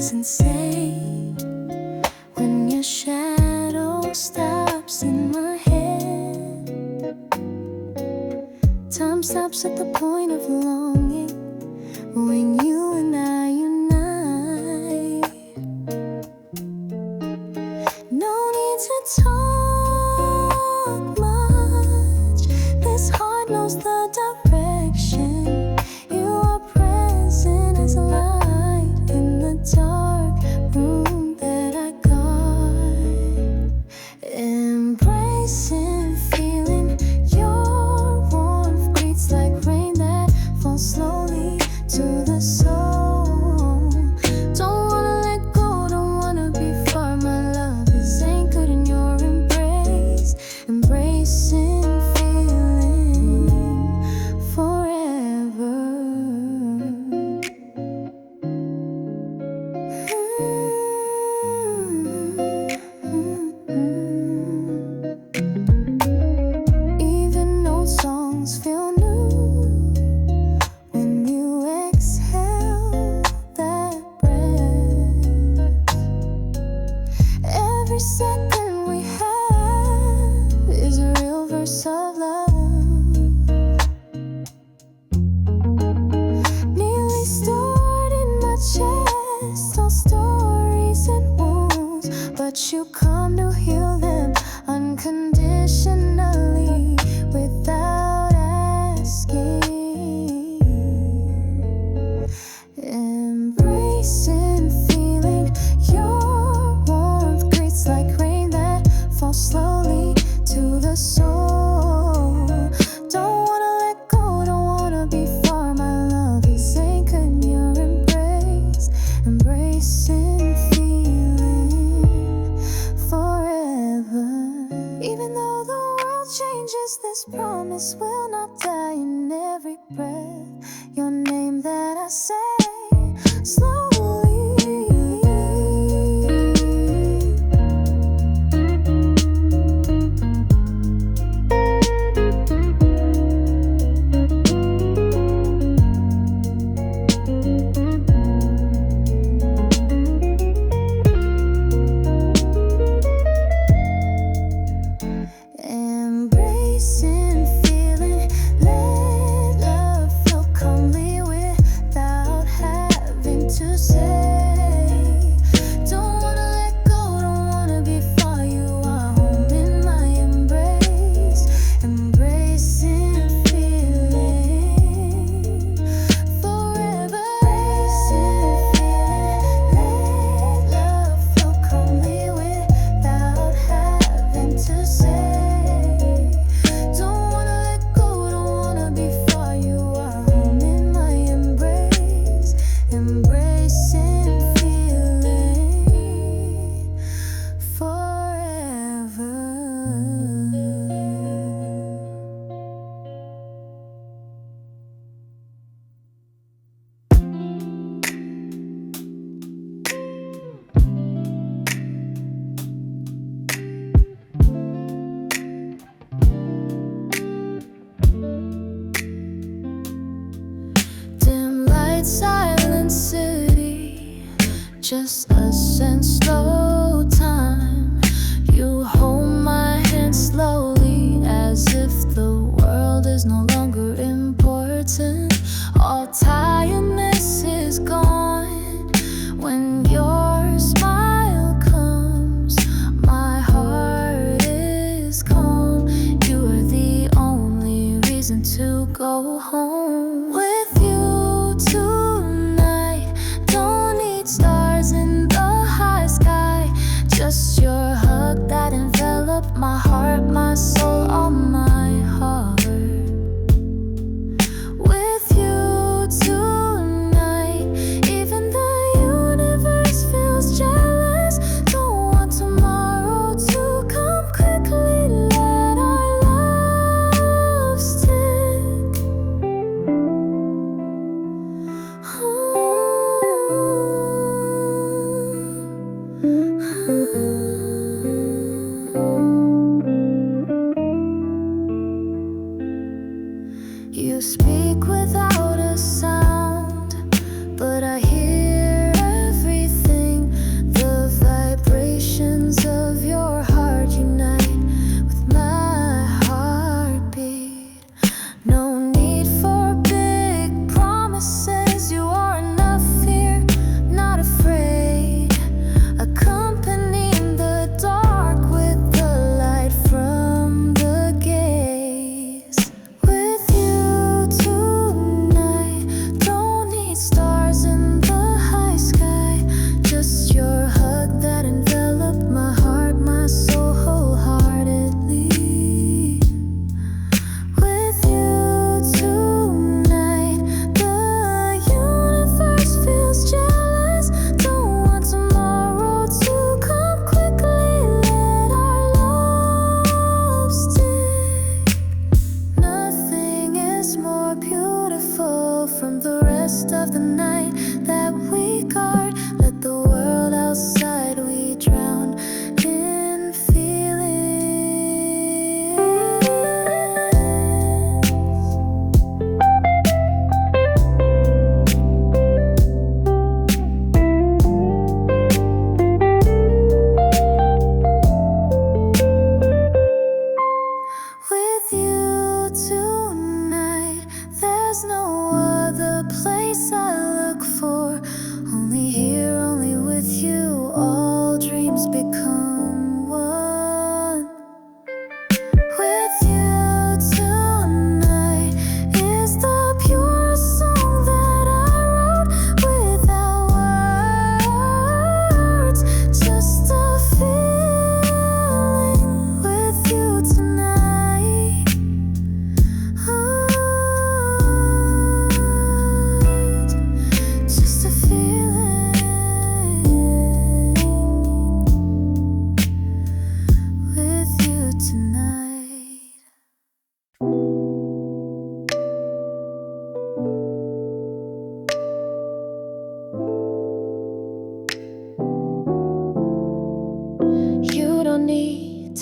is insane. When your shadow stops in my head, time stops at the point of longing. When you and I unite, no need to talk much. This heart knows the direction. You are present as light in the dark room that I got. Embracing, feeling your warmth greets like rain that falls slowly to the soul. Don't wanna let go, don't wanna be far. My love is anchored in your embrace. Embracing, feeling forever. Even old songs feel new when you exhale that breath. Every second we have is a real verse of love, neatly stored in my chest. All stories and wounds, but you come to heal them unconditionally without asking. Embracing, feeling your warmth greets like rain that falls slowly to the soul. Don't wanna let go, don't wanna be far. My love is anchored in your embrace. Embracing, feeling forever. Even though the world changes, this promise will not die. In every breath, your name that I say slowly. Embracing, feeling, let love flow calmly without having to say. Don't wanna let go, don't wanna be far. You are home in my embrace. Embracing, feeling forever. Embracing, feeling, let love flow calmly without having to say. Don't wanna let go, don't wanna be far. You are home in my embrace. Embracing, feeling forever. Dim light, silent city, just us and slow time. You hold my hand slowly, as if the world is no longer important. All tiredness is gone when your smile comes. My heart is calm. You are the only reason to go home. With you tonight, don't need stars in the high sky, just your hug that enveloped my heart, my soul, all my heart. With you tonight, even the universe feels jealous. Don't want tomorrow to come quickly. Let our love stick. You speak without a sound, but I hear everything.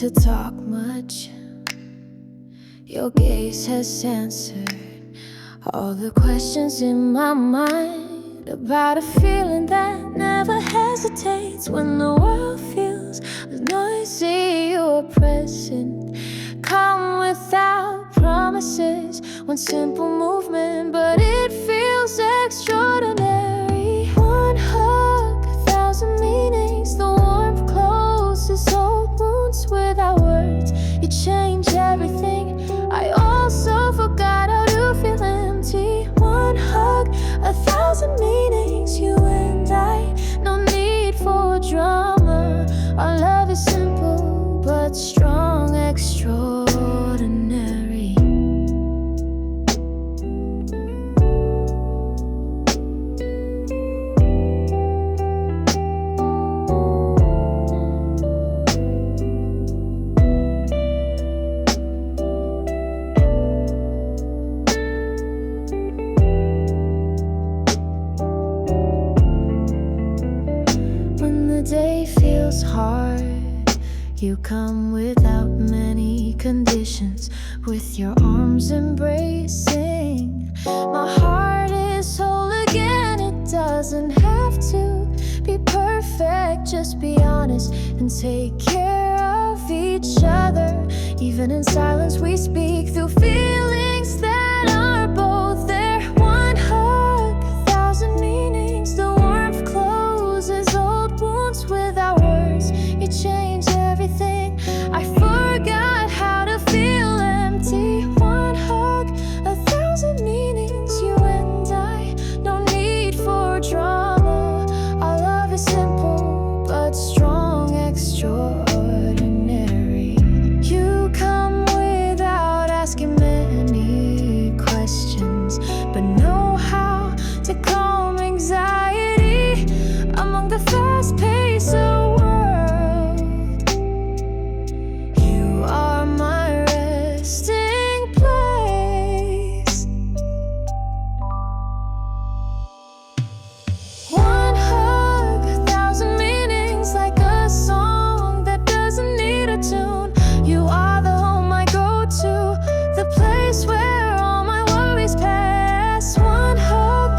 to talk much. Your gaze has answered all the questions in my mind about a feeling that never hesitates when the world feels noisy. You're present, calm without promises, one simple movement, but it feels extraordinary. One hug, 1,000 meanings. The warmth closes old wounds without words. You change everything. I also forgot how to feel empty. One hug, 1,000 meanings. You and I, no need for drama. Our love is simple but strong, extraordinary. The day feels hard, you come without many conditions, with your arms embracing. My heart is whole again. It doesn't have to be perfect, just be honest and take care of each other. Even in silence we speak through feelings that are both there. One hug, 1,000 meanings. The warmth closes old wounds without words. You change everything. I forgot how to feel empty. One hug, 1,000 meanings. You and I, no need for drama. Our love is simple but strong, extraordinary. You come without asking many questions, but know how to calm anxiety among the fast-paced world. You are my resting place. One hug, 1,000 meanings, like a song that doesn't need a tune. You are the home I go to, the place where all my worries pass. One hug,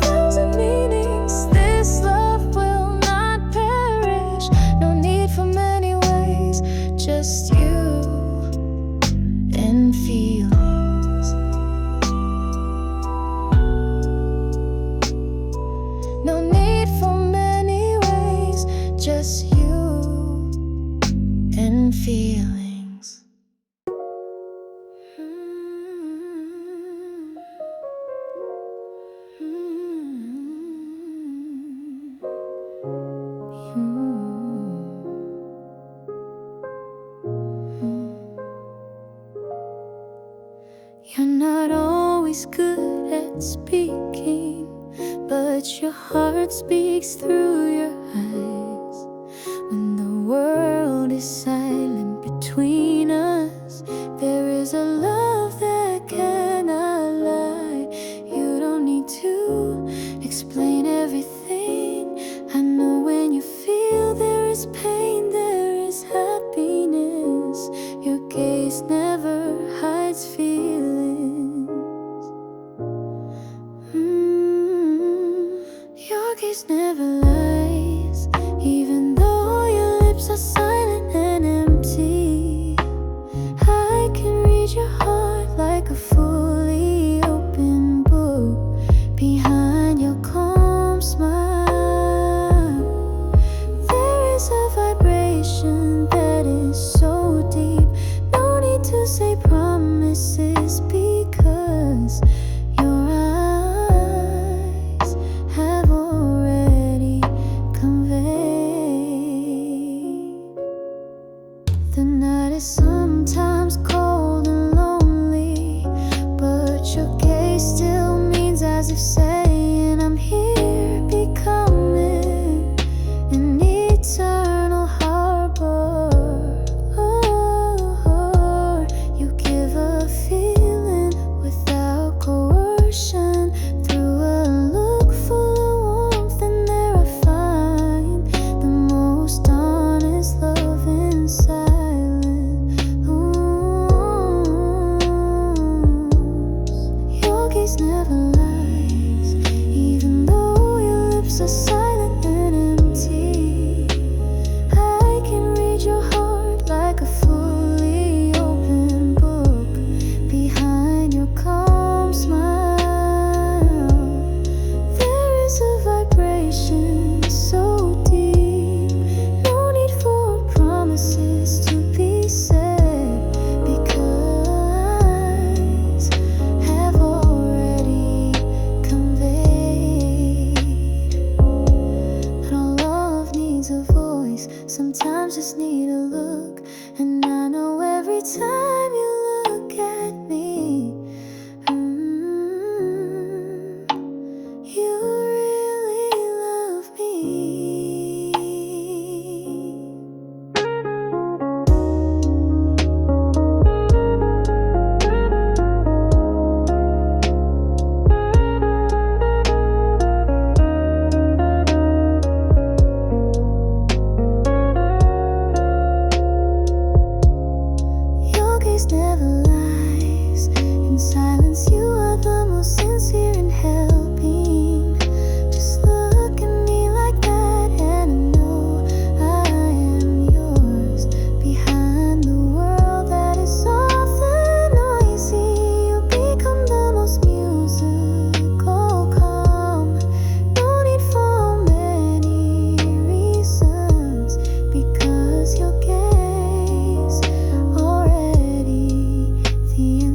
1,000 meanings. This love will not perish. No need for many ways, just you and feelings. No need for many ways, just you and feelings. You're not always good at speaking, but your heart speaks through your eyes. When the world is silent between us, there is a love that cannot lie. You don't need to explain everything. I know when you feel there is pain, there is happiness. Your gaze never hides feelings. Your gaze never lies, even though your lips are silent and empty. I can read your heart like a fully open book behind your calm smile. There is a vibration that is so deep. No need to say promises, because your eyes have already conveyed. The night is sometimes cold and lonely, but your gaze still means as if saying I'm here, becoming an eternal harbor. You give a feel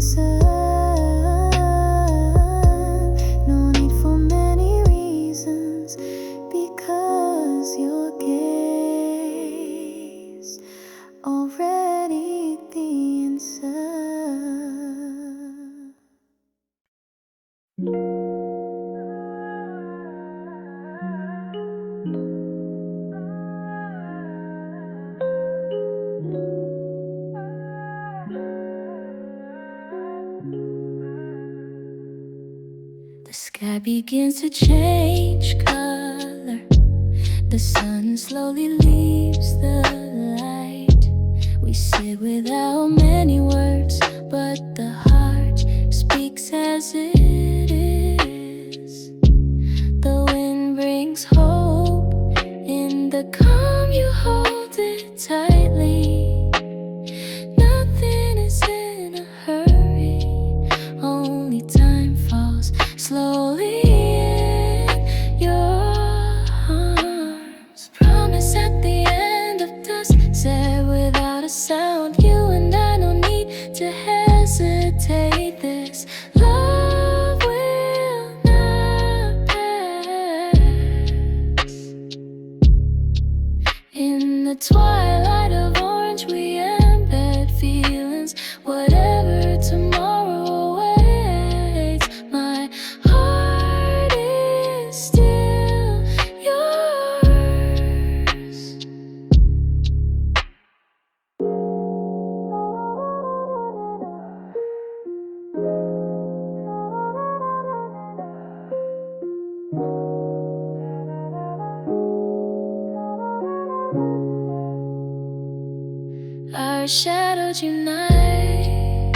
serve. No need for many reasons, because your gaze already the answer. The sky begins to change color. The sun slowly leaves the light. We sit without many words, but the heart speaks as it is. The wind brings hope. In the calm you hold it tightly. Nothing is in a hurry, only time falls slowly in your arms. Promise at the end of dusk, said without a sound. You and I, no need to hesitate. This love will not pass. In the twilight of orange we embed feelings. Whatever tomorrow awaits, my heart is still yours. Our shadows unite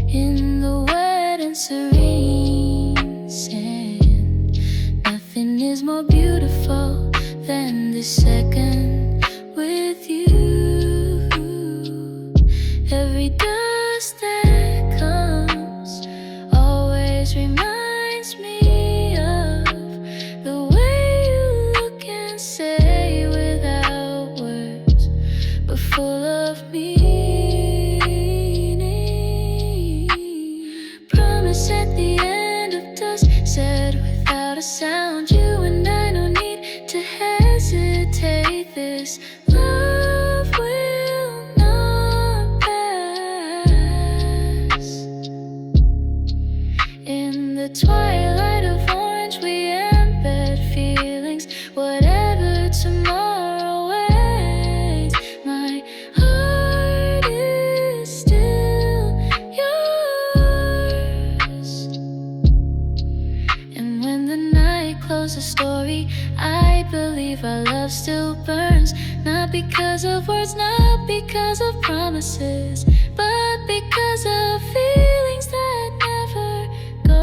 in the wet and serene sand. Nothing is more beautiful than this second with you. Every dust that comes always reminds me of the way you look and say without words, but full of meaning. Promise at the end of dusk, said without a sound. You and I, no need to hesitate. This love will not pass. In the twilight of orange we embed feelings. Whatever tomorrow waits, my heart is still yours. And when the night closes the story, I believe our love still burns. Not because of words, not because of promises, but because of feelings that never go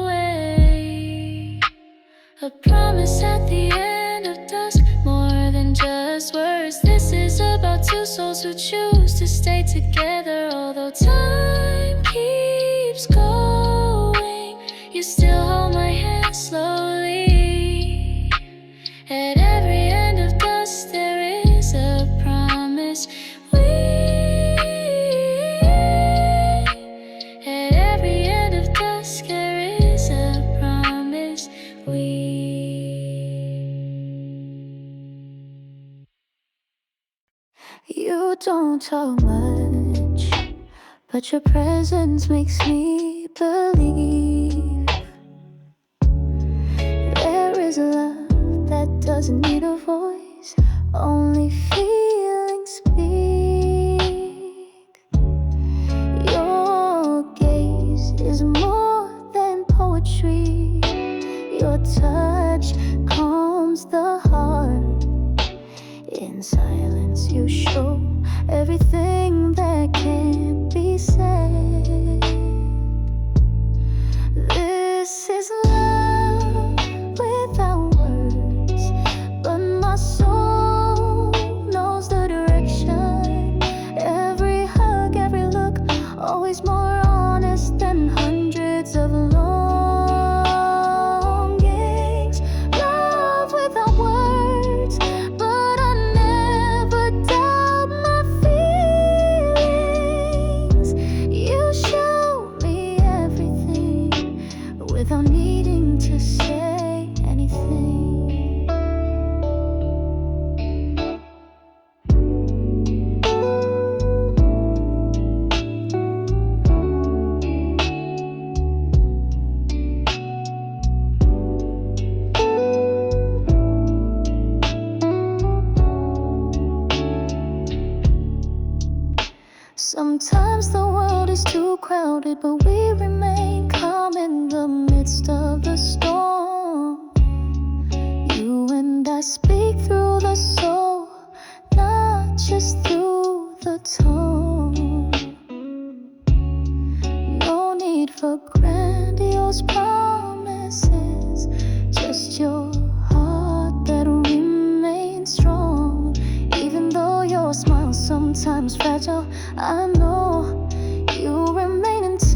away. A promise at the end of dusk, more than just words. This is about two souls who choose to stay together. Although time keeps going, you still hold my hand slowly. At every end of dusk there is a promise. At every end of dusk there is a promise. You don't talk much, but your presence makes me believe there is a love that doesn't need a voice, only feelings speak. Your gaze is more than poetry. Your touch calms the heart. In silence you show everything that can't be said. This is love without words, but my soul knows the direction. Every hug, every look, always more honest than hundreds of longings. Love without words, but I never doubt my feelings. world is too crowded, but we remain calm in the midst of the storm. You and I speak through the soul, not just through the tone. No need for grandiose promises, just your heart that remains strong. Even though your smile's sometimes fragile, I know you remain intact.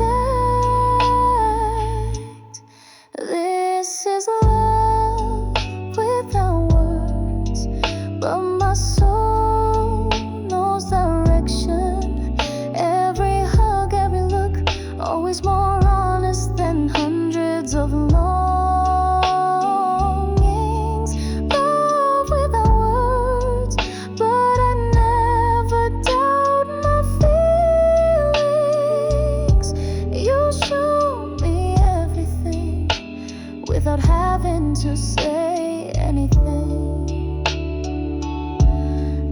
This is love without words, but my soul knows direction. Every hug, every look, always more honest than hundreds of longings. Love without words, but I never doubt my feelings. You show me everything without having to say anything.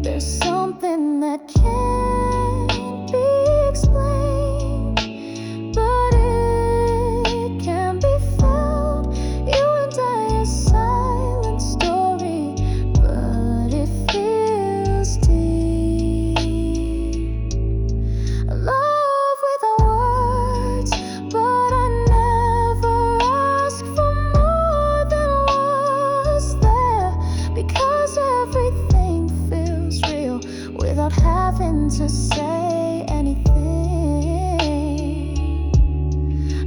There's something that can't be explained, but it can be felt. You and I, a silent story, but it feels deep. Love without words, but I never ask for more than was there, because everything feels real without having to say anything.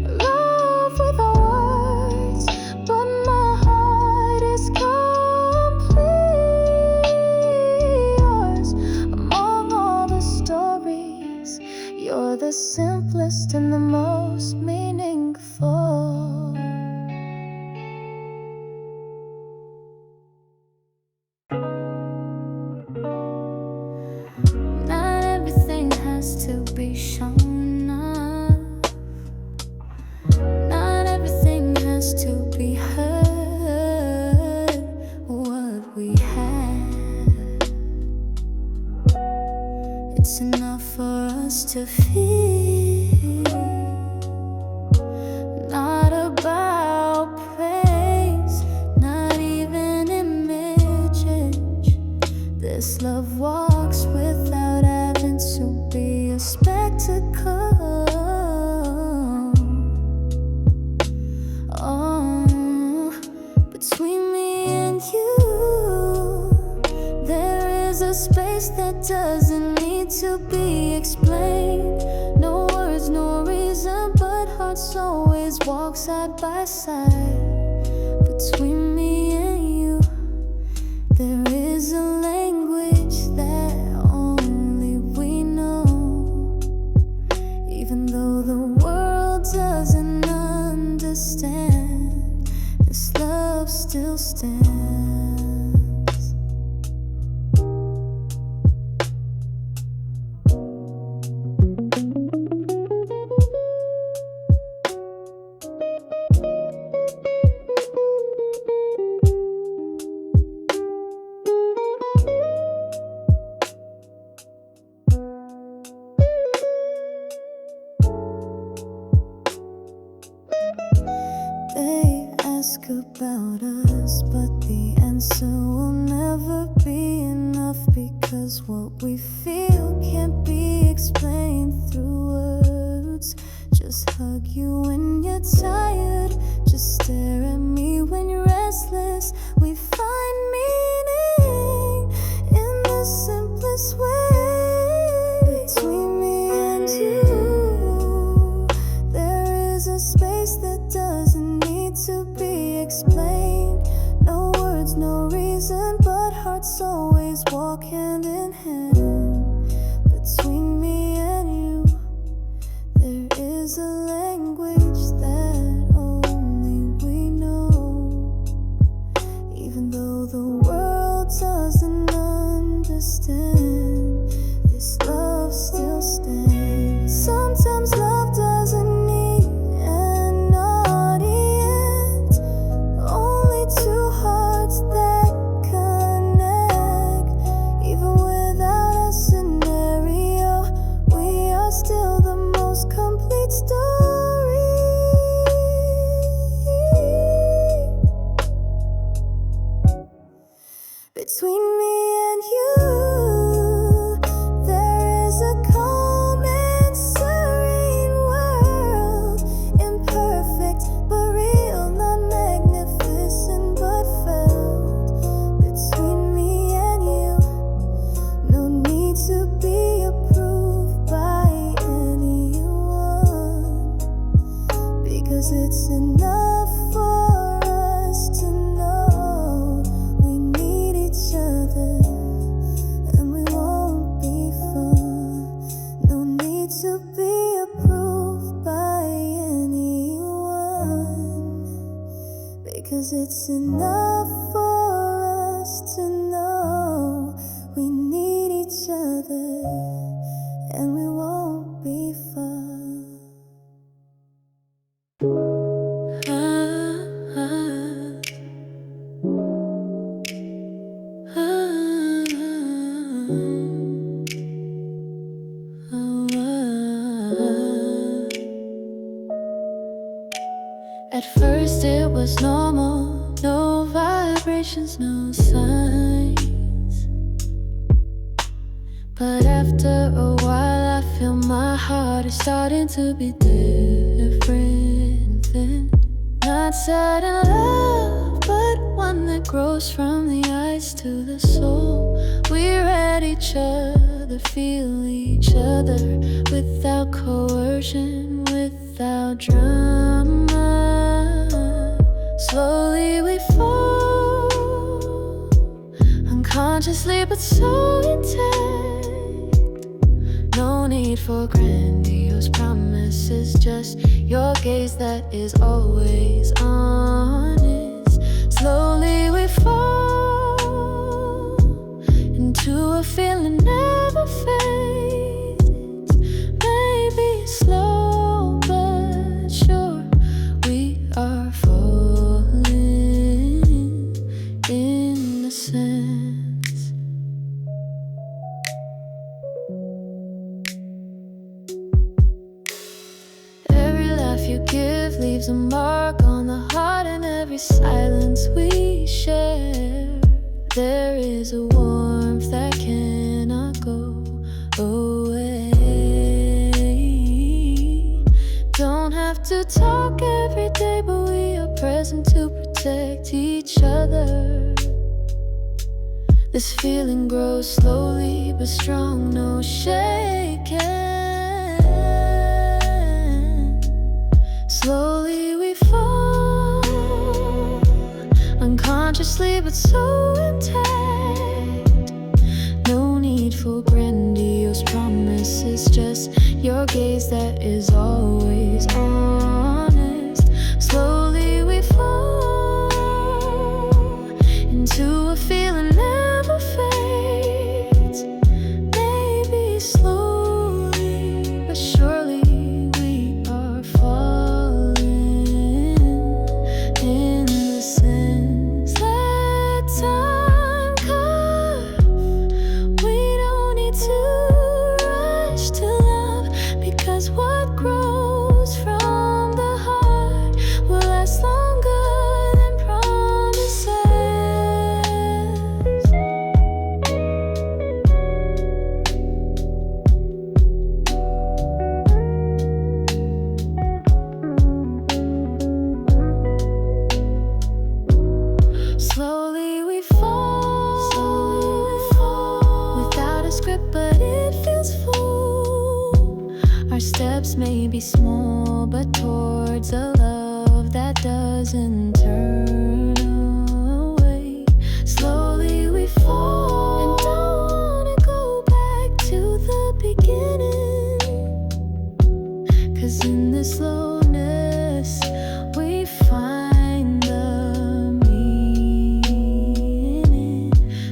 Love without words, but my heart is completely yours. Among all the stories, you're the simplest and the most meaningful. Not everything has to be shown up. Not everything has to be heard. What we have, it's enough for us to feel. Not about praise, not even images. This love walks without having to be a spectacle. Oh, between me and you, there is a space that doesn't need to be explained. No words, no reason, but hearts always walk side by side. Between me and you, there is a language that only we know. Even though the world doesn't understand, this love still stands. They ask about us, but the answer will never be enough, because what we feel can't be explained through words. Just hug you when you're tired, just stare at me when you're restless. We find meaning in the simplest way. Between me and you, there is a space that doesn't need to be explained. No words, no reason, but hearts always walk hand in hand. Between me and you, there is a language that only we know. because it's enough for us to know we need each other and we won't be far. At first it was normal, no vibrations, no signs. But after a while I feel my heart is starting to be different. Not sudden love, but one that grows from the eyes to the soul. We're at each other, feel each other, without coercion, without drama. Slowly we fall, unconsciously but so intact. No need for grandiose promises, just your gaze that is always honest. Slowly we fall into a feeling never fades. Maybe slow but sure, we are falling in a sense. Every laugh you give leaves a mark on the heart, and every silence we share. There is a warmth that cannot go away. Don't have to talk every day, but we are present to protect each other. This feeling grows slowly but strong, no shaking. Slowly we fall, unconsciously but so intact. No need for grandiose promises, just your gaze that is always honest. Slowly we fall into a feeling never fades. Maybe slowly but surely we are falling in the sense. Let time carve. We don't need to rush to love, because what grows from the heart will last longer than promises. Slowly we fall, without a script, but it feels full. Our steps may be small, but towards a love that doesn't turn away. Slowly we fall, and don't wanna go back to the beginning, 'cause in this slowness we find the meaning,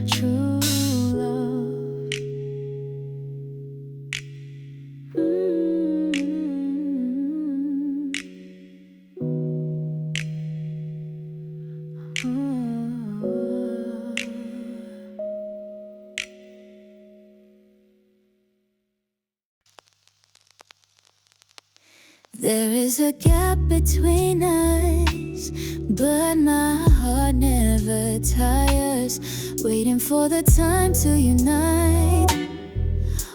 true love. There is a gap between us, but my heart never tires, waiting for the time to unite.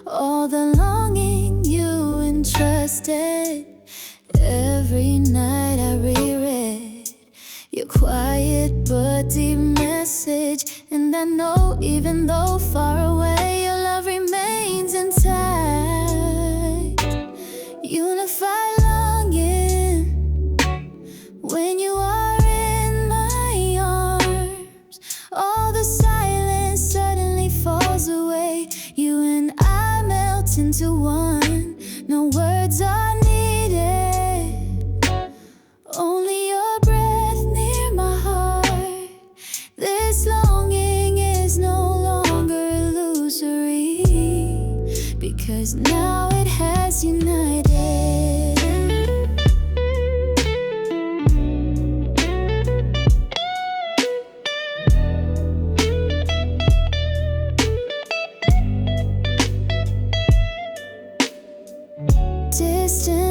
All the longing you entrusted, every night I reread your quiet but deep message. And I know even though far away, your love remains intact. Unified longing when you are in my arms. All the silence suddenly falls away. You and I melt into one. No words are needed, only your breath near my heart.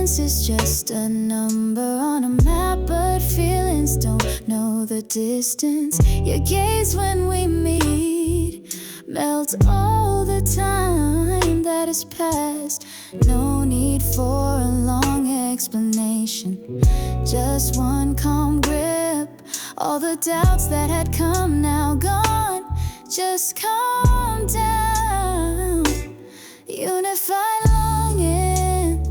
Distance is just a number on a map, but feelings don't know the distance. Your gaze when we meet melts all the time that is past. No need for a long explanation, just one calm grip. All the doubts that had come now gone. Just calm down. Unified longing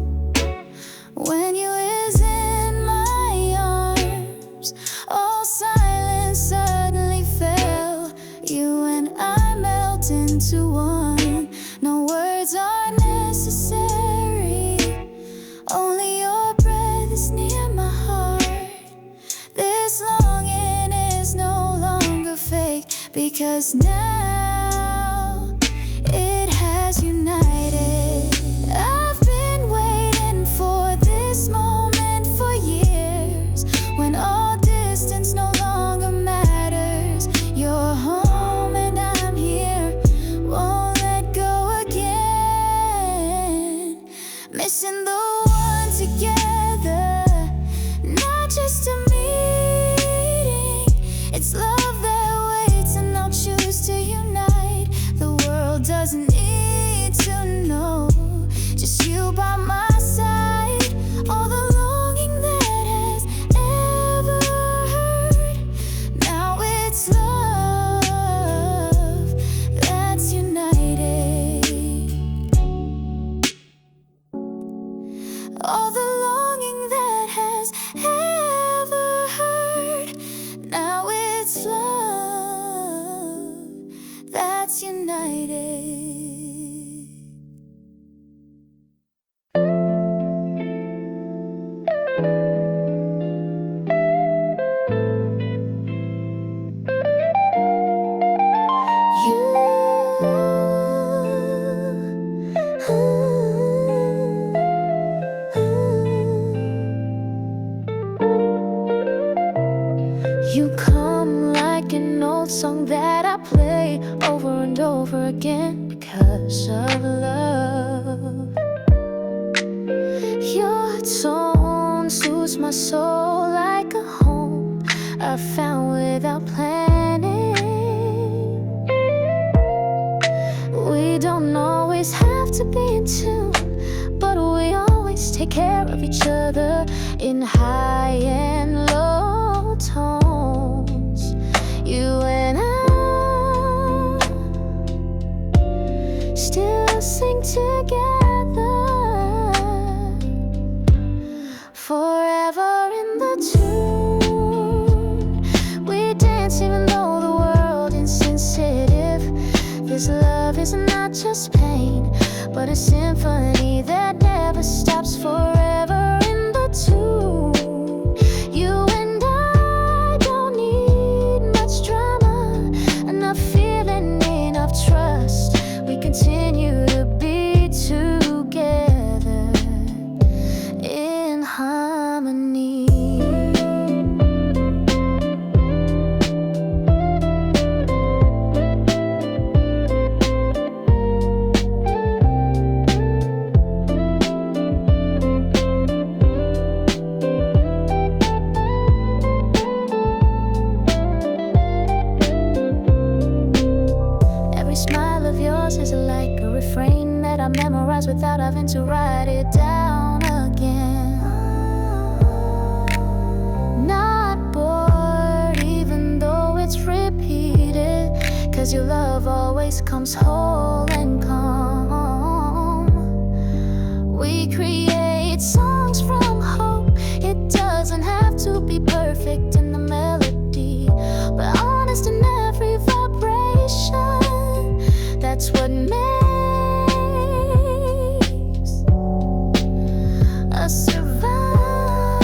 when you is in my arms. All silence suddenly fell. You and I melt into one. No words are necessary, only your breath is near my heart. This longing is no longer fake, because now it has united. I've been waiting for this moment for years, when all distance no longer matters. You're home and I'm here, won't let go again. Missing the one together, not just a meeting. It's love that waits, and I'll choose to unite. The world doesn't need to know, just you by my side. All the longing that has ever heard, now it's love that's united. All the longing that has ever heard, now it's love that's united. You come like an old song that I play over and over again because of love. Your tone soothes my soul like a home I found without planning. We don't always have to be in tune, but we always take care of each other in high and low tones. You and I still sing together, forever in the tune. We dance even though the world is sensitive. This love is not just pain, but a symphony that never stops, forever in the tune. You and I don't need much drama, enough feeling, enough trust. We continue to be together in harmony. Is like a refrain that I memorize without having to write it down again. Not bored even though it's repeated, 'cause your love always comes whole and calm. We create songs from hope. It doesn't have to be perfect in the melody, but honest in every vibration. That's what makes us survive,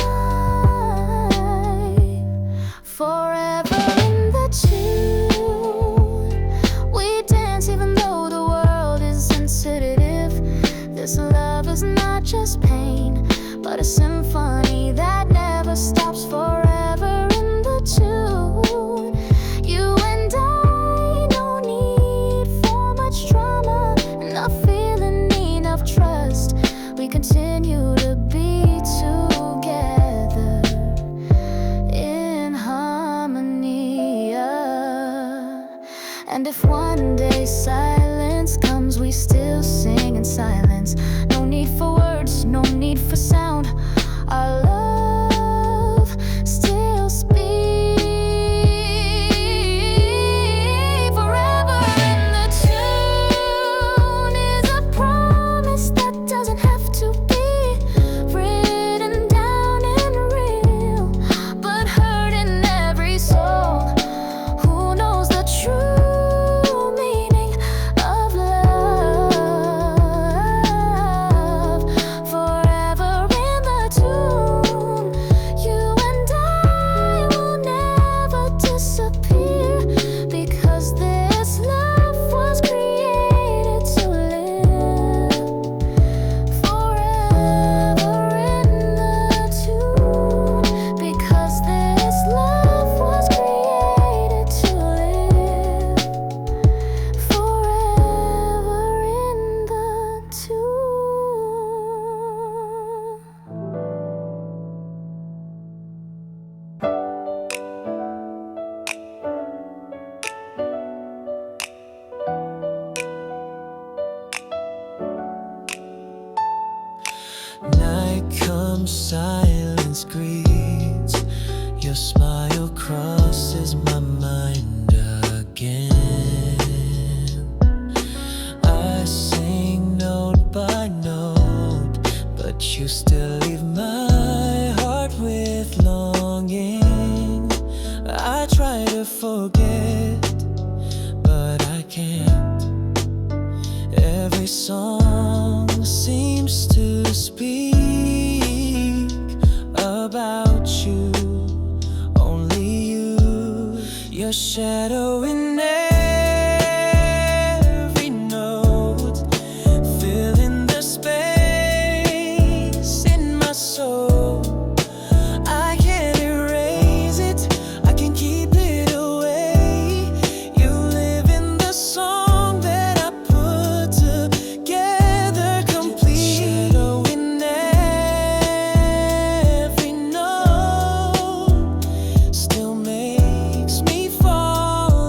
forever in the tune. We dance even though the world is sensitive. This love is not just pain, but a symphony that never stops, forever in the tune. You and I don't need for much drama, enough feeling, enough trust. We continue to be And if one day silence comes, we still sing in silence. No need for words, no need for sound. Our love still speaks. Forever in the tune is a promise that doesn't have to be written down in real, but heard in every soul. Who knows the true meaning of love? Forever in the tune, you and I will never disappear, because this love was created to live. Forever in the tune, because this love was created to live. Forever in the Night comes, silence greets. Your smile crosses my mind again. I sing note by note, but you still leave my heart with longing. I try to forget, but I can't. Every song seems to speak about you, only you. Your shadow in every note, filling the space in my soul. I can't erase it, I can keep it away. You live in the song that I put together complete. Shadow in every note still makes me fall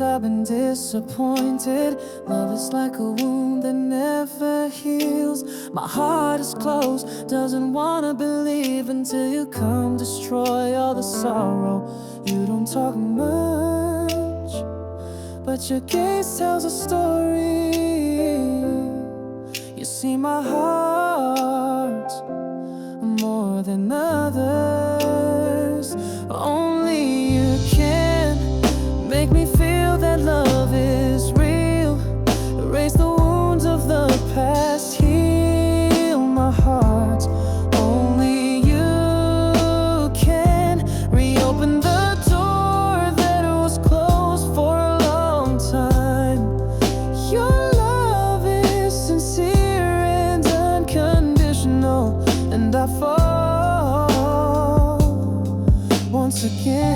I've been disappointed. Love is like a wound that never heals. My heart is closed, doesn't wanna believe until you come destroy all the sorrow. You don't talk much, but your gaze tells a story. You see my heart more than others. Only you can make me feel that love is real. Erase the wounds of the past, heal my heart. Only you can reopen the door that was closed for a long time. Your love is sincere and unconditional, and I fall once again.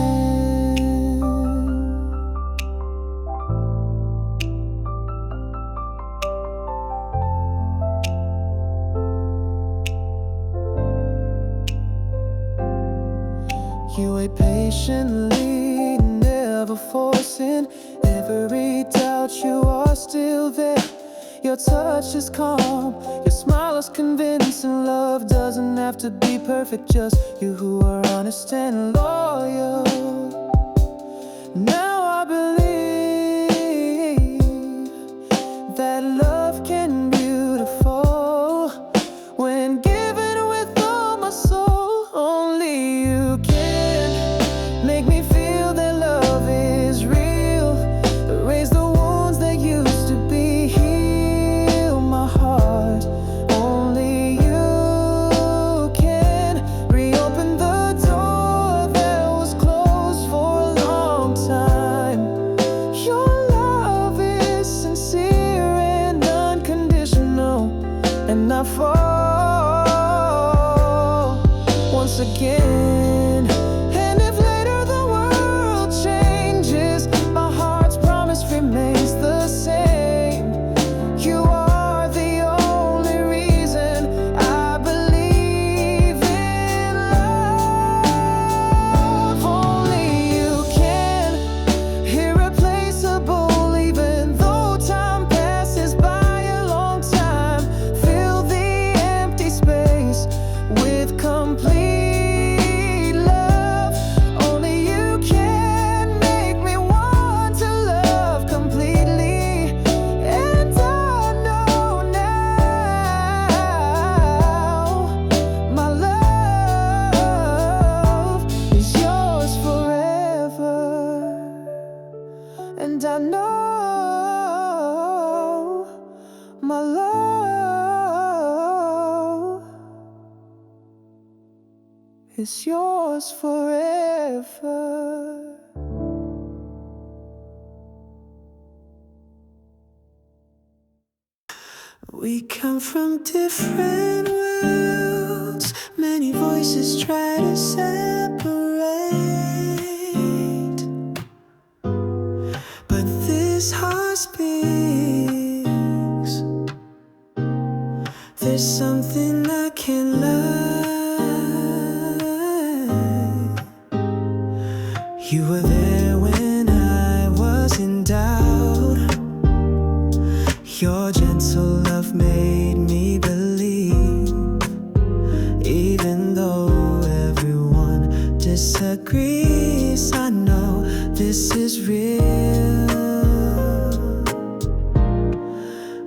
You wait patiently, never forcing. Every doubt, you are still there. Your touch is calm, your smile is convincing. Love doesn't have to be perfect, just you who are honest and loyal. Now I believe that love can be beautiful when given with all my soul. Only you can make me feel that love is real. Erase the wounds that used to be, heal my heart. Only you can reopen the door that was closed for a long time. Your love is sincere and unconditional, and I fall once again. And if later the world changes, my heart's promise remains the same. You are the only reason I believe in love. Only you can, irreplaceable, even though time passes by a long time. Fill the empty space with complete love. Only you can make me want to love completely. And I know now my love is yours forever. And I know my love is yours forever. We come from different worlds, many voices try to separate, but this heart speaks. There's something I can't lie. You were there when I was in doubt. Your gentle love made me believe, even though everyone disagrees. I know this is real.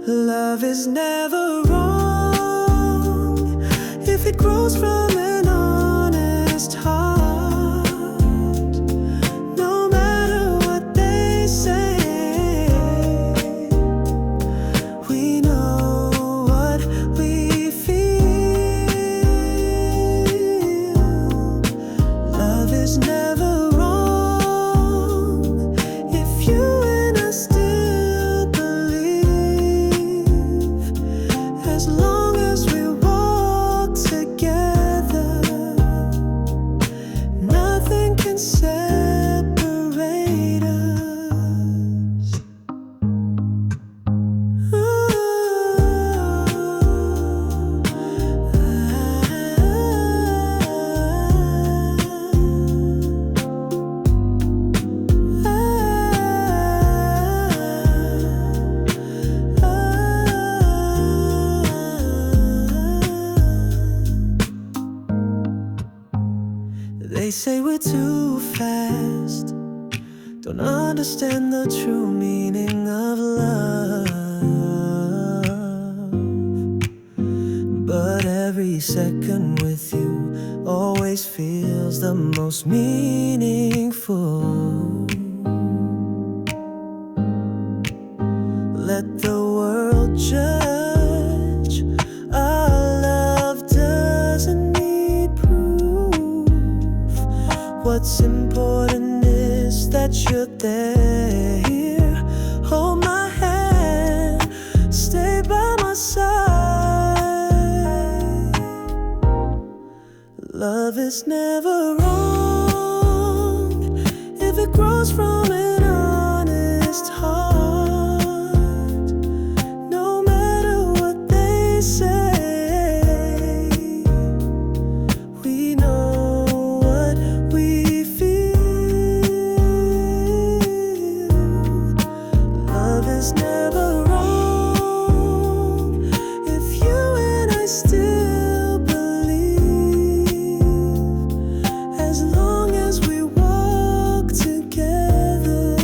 Love is never wrong if it grows from an honest heart. No matter what they say, we know what we feel. Love is never wrong if you and I still believe. As long as we walk together, They say we're too fast, don't understand the true meaning of love. But every second with you always feels the most meaningful. Let the world judge. Our love doesn't need proof. What's important is that you're there. Hold my hand, stay by my side. Love is never wrong if it grows from an honest heart. No matter what they say, we know what we feel. Love is never wrong if you and I still believe. As long as we walk together,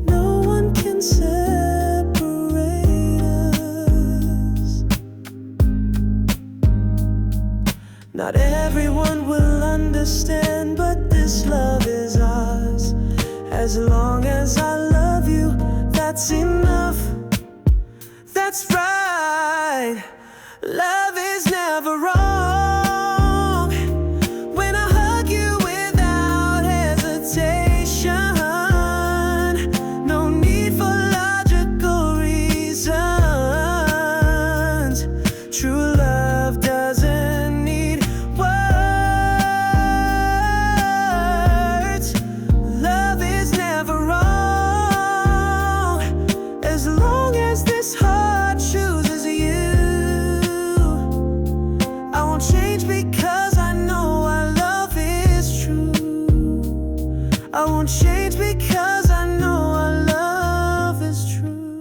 no one can separate us. Not everyone will understand, but this love is ours. As long as I love you, that's enough. That's right. Love is never wrong. When I hug you without hesitation, no need for logical reasons. True love doesn't need words. Love is never wrong. As long as this heart chooses you, I won't change because I know our love is true. I won't change because I know our love is true.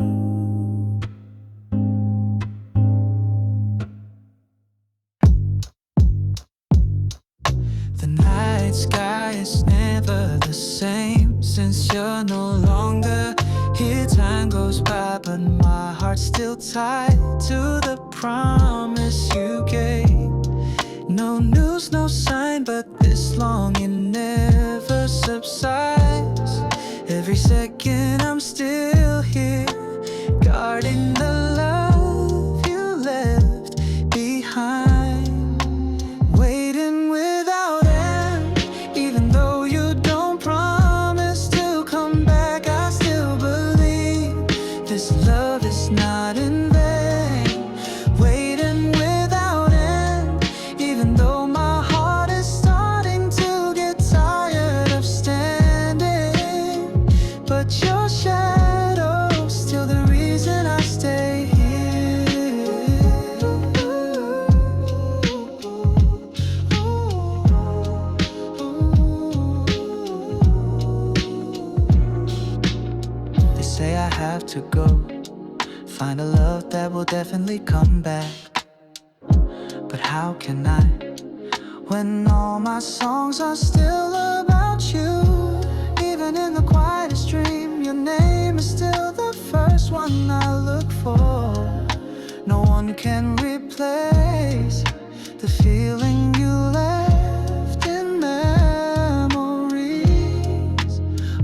The night sky is never the same since you're no longer here. Time goes by, but my heart's still tied to the promise you gave. No news, no sign, but this longing never subsides. Every second I'm still here, guarding the love you left behind. Waiting without end, even though you don't promise to come back, I still believe this love is not in vain. Waiting without end, even though my heart is starting to get tired of standing. But your shadow's still the reason I stay here. They say I have to go, find a love that will definitely come back. But how can I, when all my songs are still about you? Even in the quietest dream, your name is still the first one I look for. No one can replace the feeling you left in memories.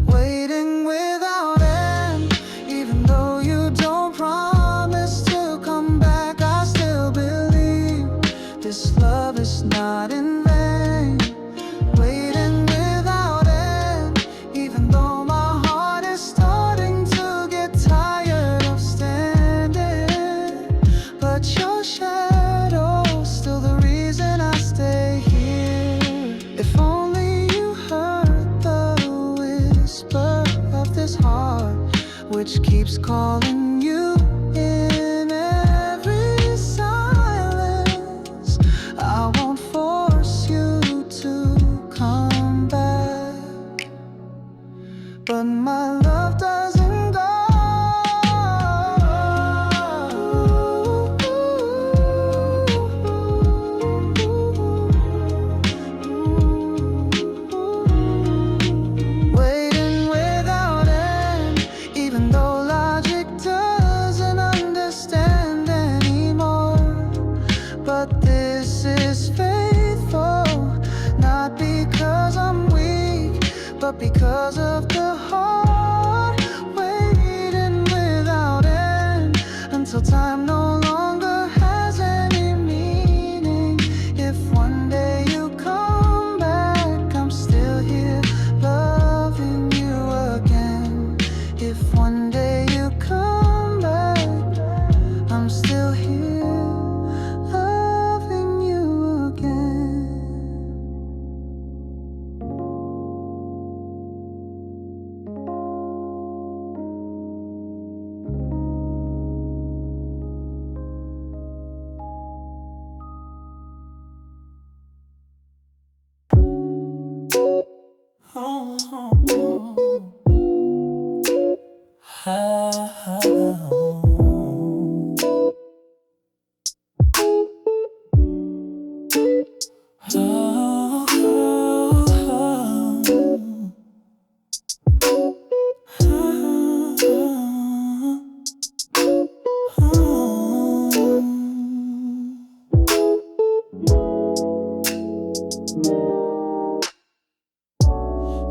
Waiting without end, even though you don't promise to come back, I still believe this love is not in vain. Waiting without end, even though my heart is starting to get tired of standing. But your shadow's still the reason I stay here. If only you heard the whisper of this heart, which keeps calling you in every silence. I won't force you to come back, but my love doesn't go. but this is faithful. Not because I'm weak, but because of the heart waiting without end, until time no longer has any meaning. If one day you come back, I'm still here loving you again. If one day you come back, I'm still here loving you again.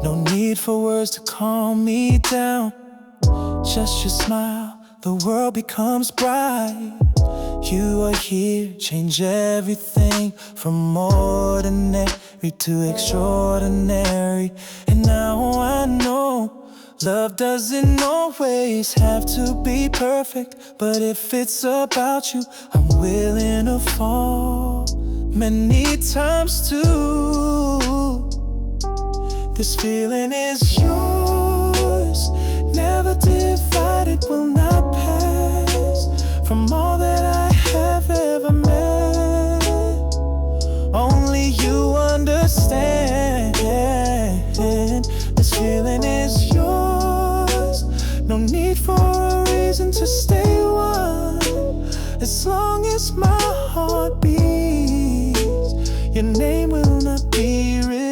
No need for words to calm me down. Just your smile, the world becomes bright. You are here, change everything from ordinary to extraordinary. And now I know love doesn't always have to be perfect, but if it's about you, I'm willing to fall many times too. This feeling is yours, never divided, will not pass. From all that I have ever met, only you understand. This feeling is yours, no need for a reason to stay one. As long as my heart beats, your name will not be released.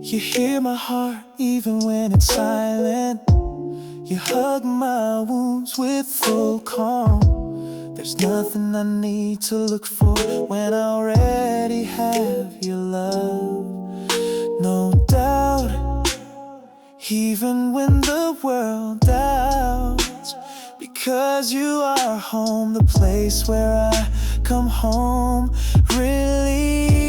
You hear my heart even when it's silent. You hug my wounds with full calm. There's nothing I need to look for when I already have your love. No doubt, even when the world doubts, because you are home, the place where I come home, relief.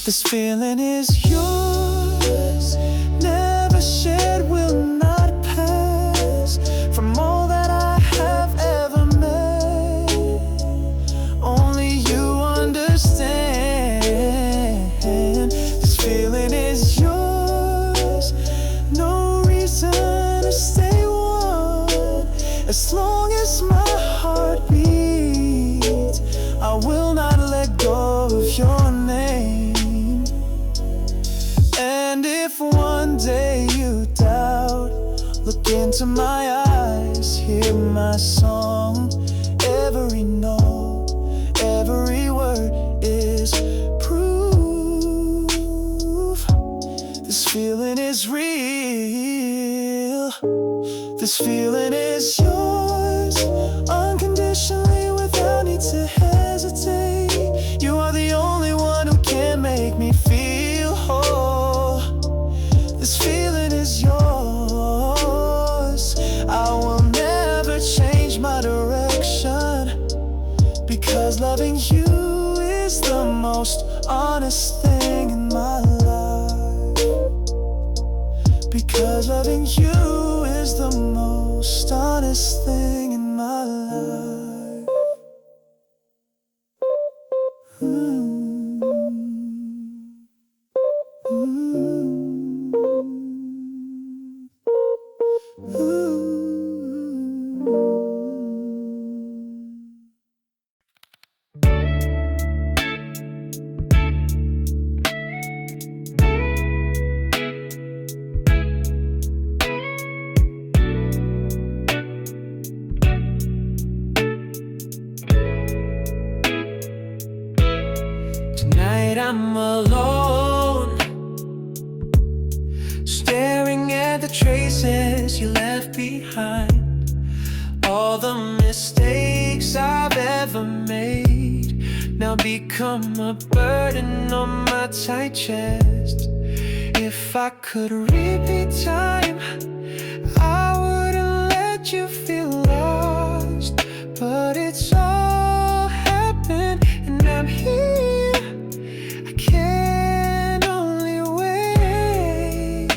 This feeling is yours, never shared, will not pass. From all that I have ever met, only you understand. This feeling is yours, no reason to stay one. As long as my heart beats, I will not let go of your name. And if one day you doubt, look into my eyes, hear my song. Every note, every word is proof. This feeling is real. This feeling is yours, unconditionally, without need to hesitate. You are the only one who can make me feel whole. This feeling is yours, I will never change my direction, because loving you is the most honest thing in my life. Because loving you is the most honest thing in my life. I'm alone, staring at the traces you left behind. All the mistakes I've ever made now become a burden on my tight chest. If I could repeat time, I wouldn't let you feel lost. But it's all happened and I'm here. I can only wait.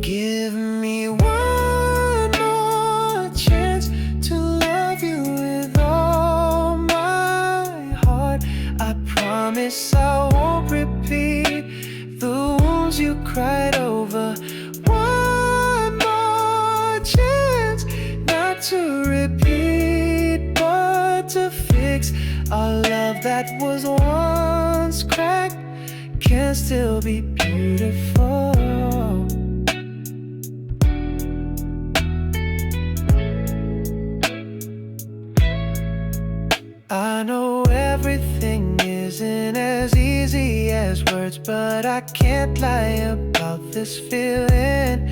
Give me one more chance to love you with all my heart. I promise I won't repeat the wounds you cried over. One more chance, not to repeat, but to fix. Our love that was once cracked can still be beautiful. I know everything isn't as easy as words, but I can't lie about this feeling.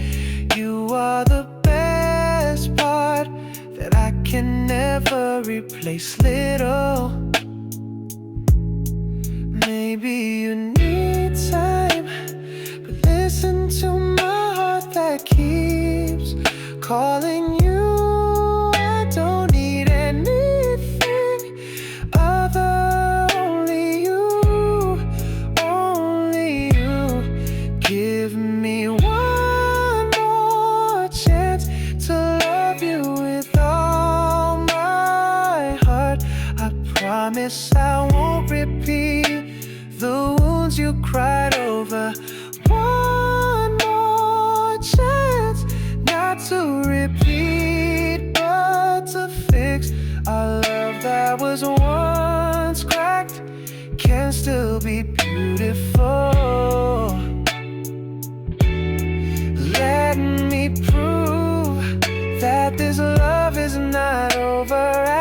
You are the best part that I can never replace. Little, maybe you need time, but listen to my heart that keeps calling you. I don't need anything other, only you, only you. Give me one more chance to love you with all my heart. I promise I won't repeat the wounds you cried over. One more chance, not to repeat, but to fix. Our love that was once cracked can still be beautiful. Let me prove that this love is not over.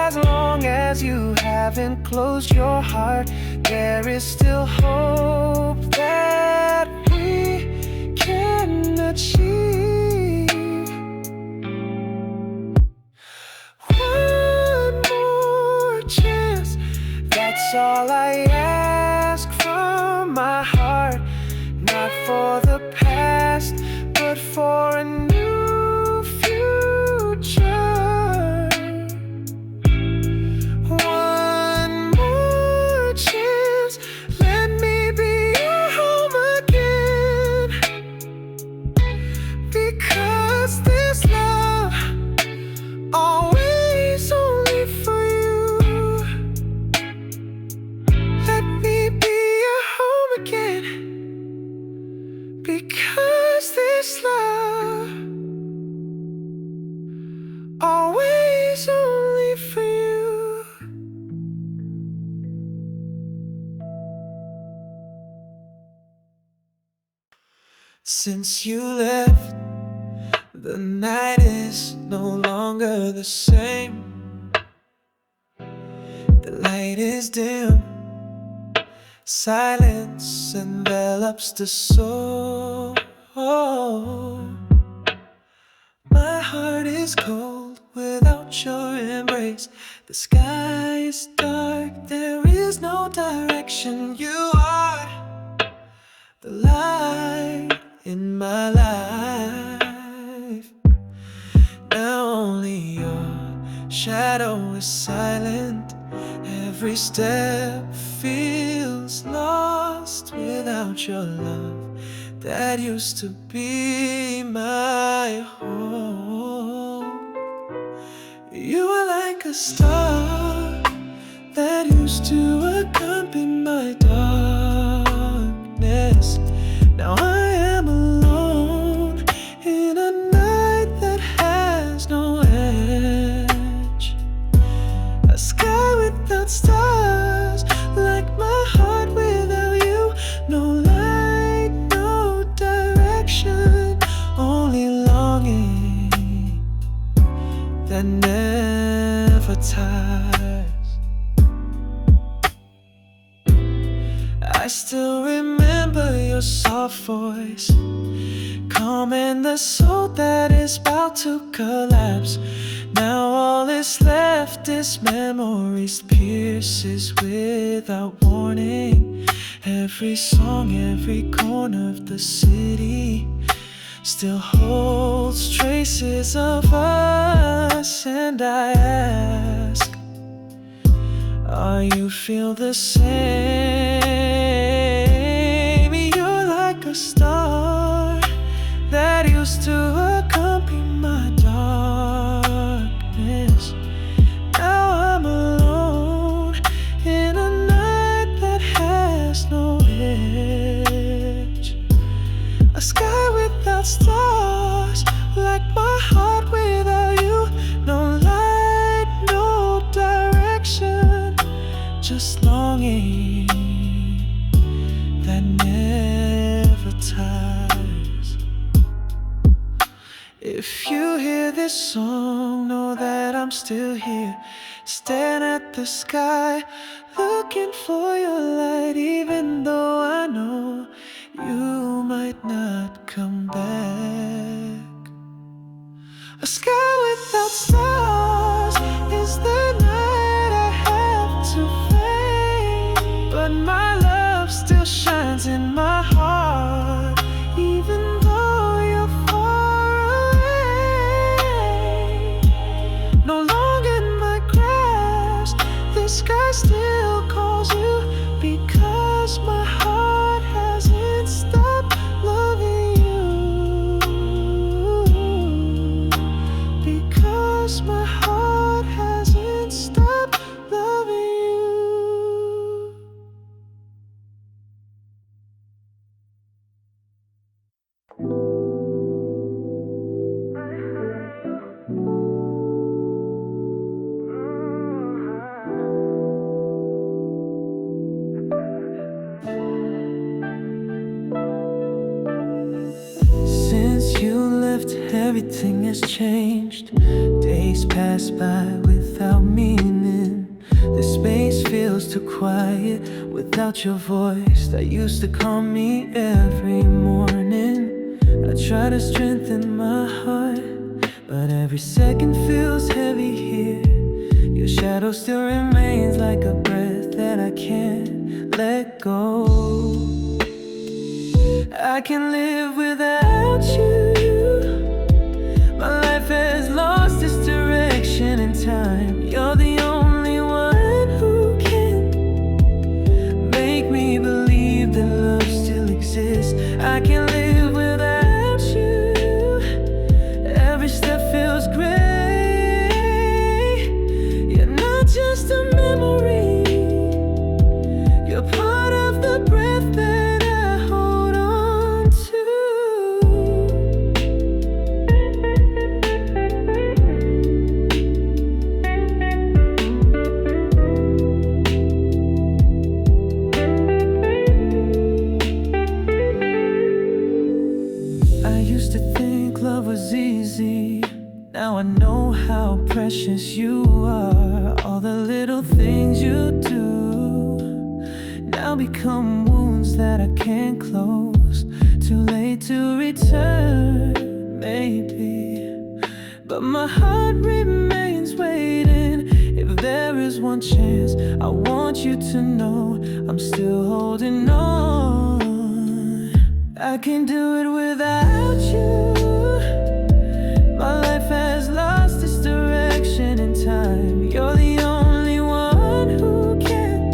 As long as you haven't closed your heart, there is still hope that we can achieve. One more chance, that's all I ask from my heart. Not for the past, but for a new future. One more chance, let me be your home again. Because this love always only for you. Let me be your home again. Because this love always only for you. Since you left, the night is no longer the same. The light is dim, silence envelops the soul. My heart is cold without your embrace. The sky is dark, there is no direction. You are the light in my life. Now only your shadow is silent. Every step feels lost without your love that used to be my home. You were like a star that used to accompany my darkness. Now I am alone in a night that has no edge. A sky without stars, like my heart without you. No light, no direction, only longing that never tires. still remember your soft voice, calming the soul that is about to collapse. Now all is left is memories, pierces without warning. Every song, every corner of the city still holds traces of us. And I ask, are you feel the same? You're like a star that used to accompany my darkness. Now I'm alone in a night that has no edge. A sky without stars, like my heart without you. No light, no direction, just longing that never tires. If you hear this song, know that I'm still here, staring at the sky, looking for your light. Even though I know you might not come back. A sky without stars is the night I have to face, but my love still shines in my heart, even though you're far away. No longer in my grasp, the sky still calls you, because my heart hasn't stopped loving you. Because my heart hasn't stopped loving you. Since you left, everything has changed. Days pass by without meaning. The space feels too quiet without your voice that used to call me every morning. I try to strengthen my heart, but every second feels heavy here. Your shadow still remains like a breath that I can't let go. I can live without you. My life has lost its direction in time. You're the only one who can make me believe that love still exists. I can live without you. Every step feels gray. You're not just a memory, you're part of the breath that I hold on to. I used to think love was easy. Now I know how precious you are. All the little things you do now become wounds that I can't close. Too late to return, maybe, but my heart remains waiting. If there is one chance, I want you to know I'm still holding on. I can't do it without you. My life has lost its direction in time. You're the only one who can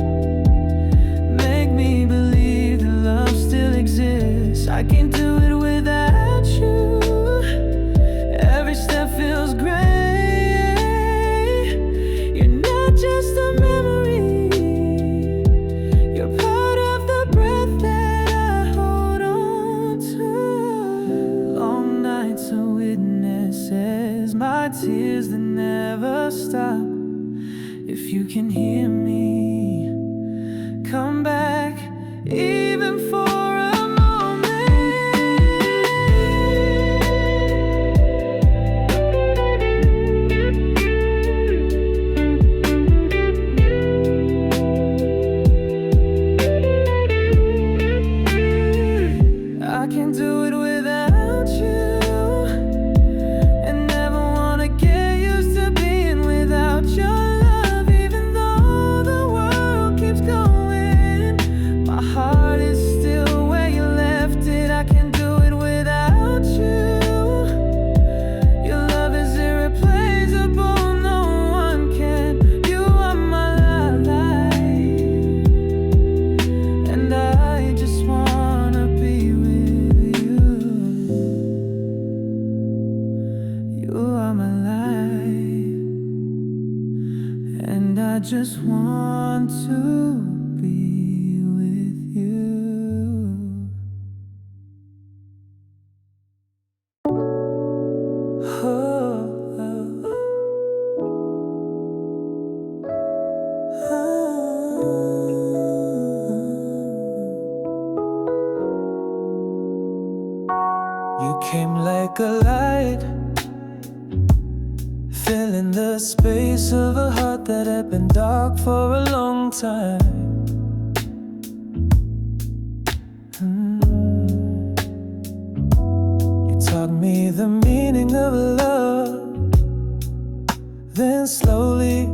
make me believe that love still exists. I can't do it without you. Every step feels gray. You're not just a memory, you're part of the breath that I hold on to. Long nights of witnesses, my tears that never stop. If you can hear me, come back even for a moment. I just want to be with you. You came like a light, filling the space of a heart that had been dark for a long time. You taught me the meaning of love, then slowly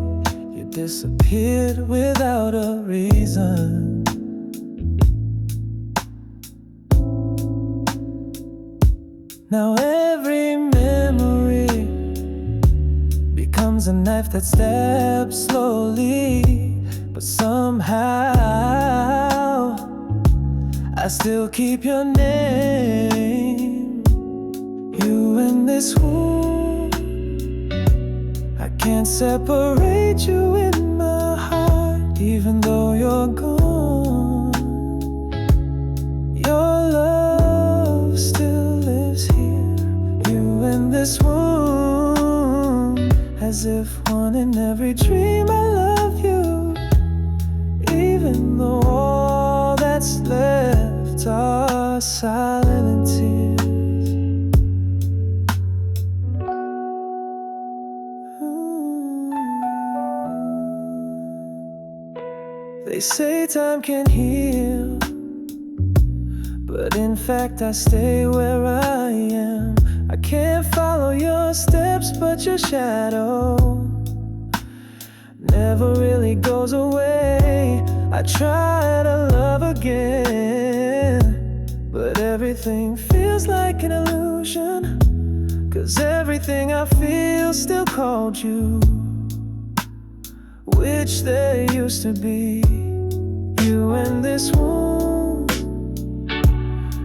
you disappeared without a reason. Now every memory becomes a knife that stabs slowly, but somehow I still keep your name. You in this wound, I can't separate you in my heart, even though you're gone. Your love still lives here. You in this wound, as if one in every dream I love you, even though all that's left are silent tears. They say time can heal, but in fact I stay where I am. I can't follow your steps, but your shadow never really goes away. I try to love again, but everything feels like an illusion, 'cause everything I feel still called you, which there used to be. You in this wound,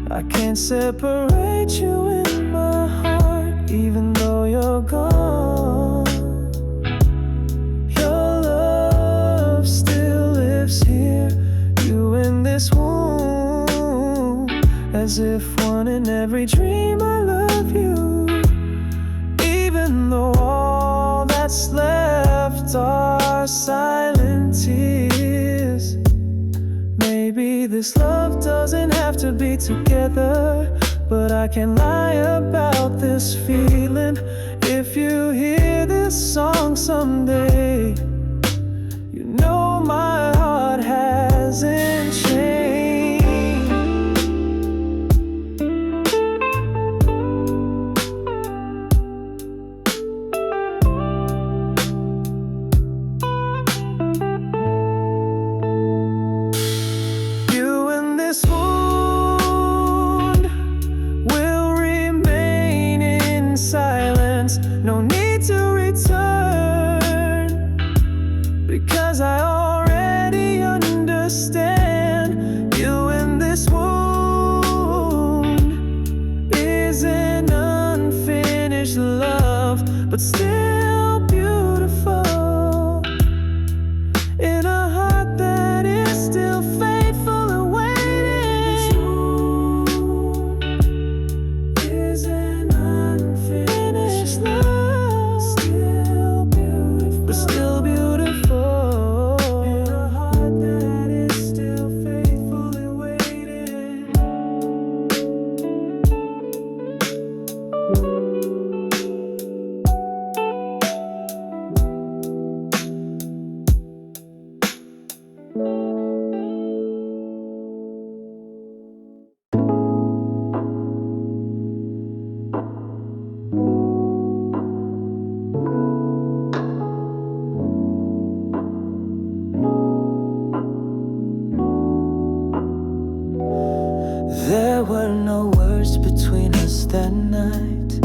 I can't separate you in my heart, even though you're gone. Your love still lives here. You in this wound, as if one in every dream I love you, even though all that's left are silent tears. Maybe this love doesn't have to be together, but I can't lie about this feeling. If you hear this song someday, you know my heart hasn't changed. You in this wound will remain in silence. No need to return, because I already understand. You in this wound is an unfinished love, but still beautiful, in a heart that is still faithful and waiting. Is an unfinished love, still beautiful, but still beautiful, in a heart that is still faithful and waiting. There were no words between us that night,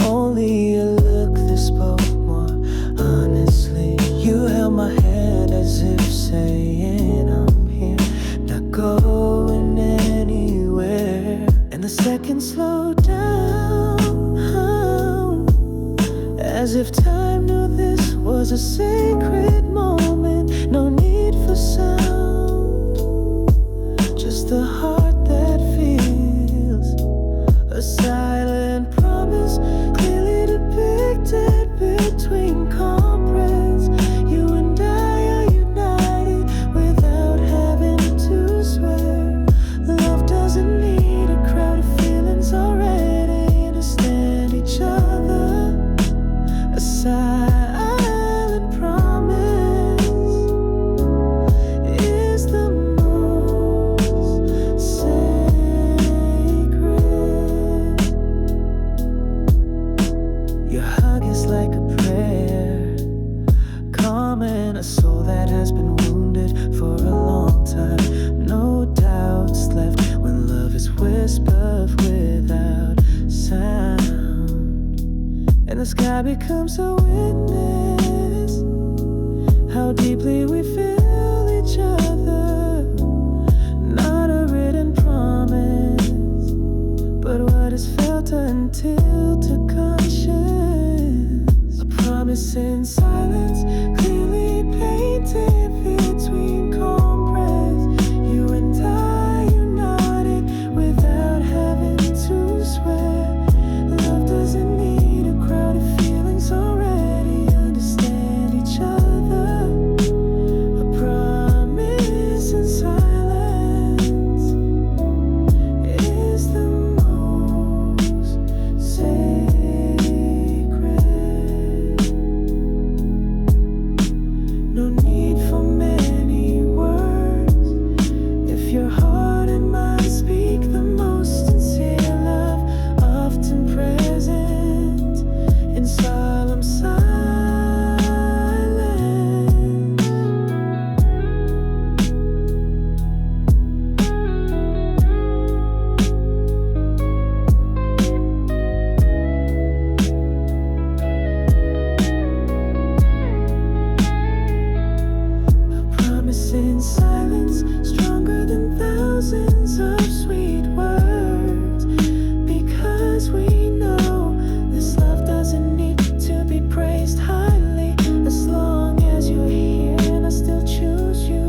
only a look that spoke more honestly. You held my hand as if saying I'm here, not going anywhere. And the seconds slowed down, as if time knew this was was a sacred moment, no need for sound, just the heart that feels. A silent promise, clearly depicted between compress. You and I are united without having to swear. Love doesn't need a crowd of feelings already understand each other. A silent promise is the most sacred. Your hug is like a prayer, calming a soul that has been wounded for a long time. No doubts left when love is whispered without sound, and the sky becomes a witness how deeply we feel each other. Not a written promise, but what is felt until to conscience. A promise in silence, clearly painted between compress. You and I united without having to swear. Love doesn't need a crowd of feelings already understand each other. A promise in silence is the most sacred. No need for many words if your heart and mind speak the most sincere love, often present in solemn silence. Promise in silence, stronger than thousands of sweet words. Because we know this love doesn't need to be praised highly. As long as you're here and I still choose you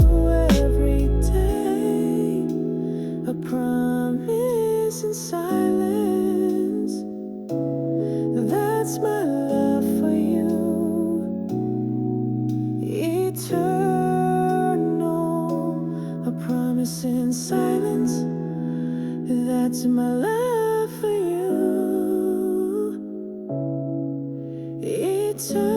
every day. A promise in silence, that's my love for you. Eternal, a promise in silence, that's my love for you. Eternal.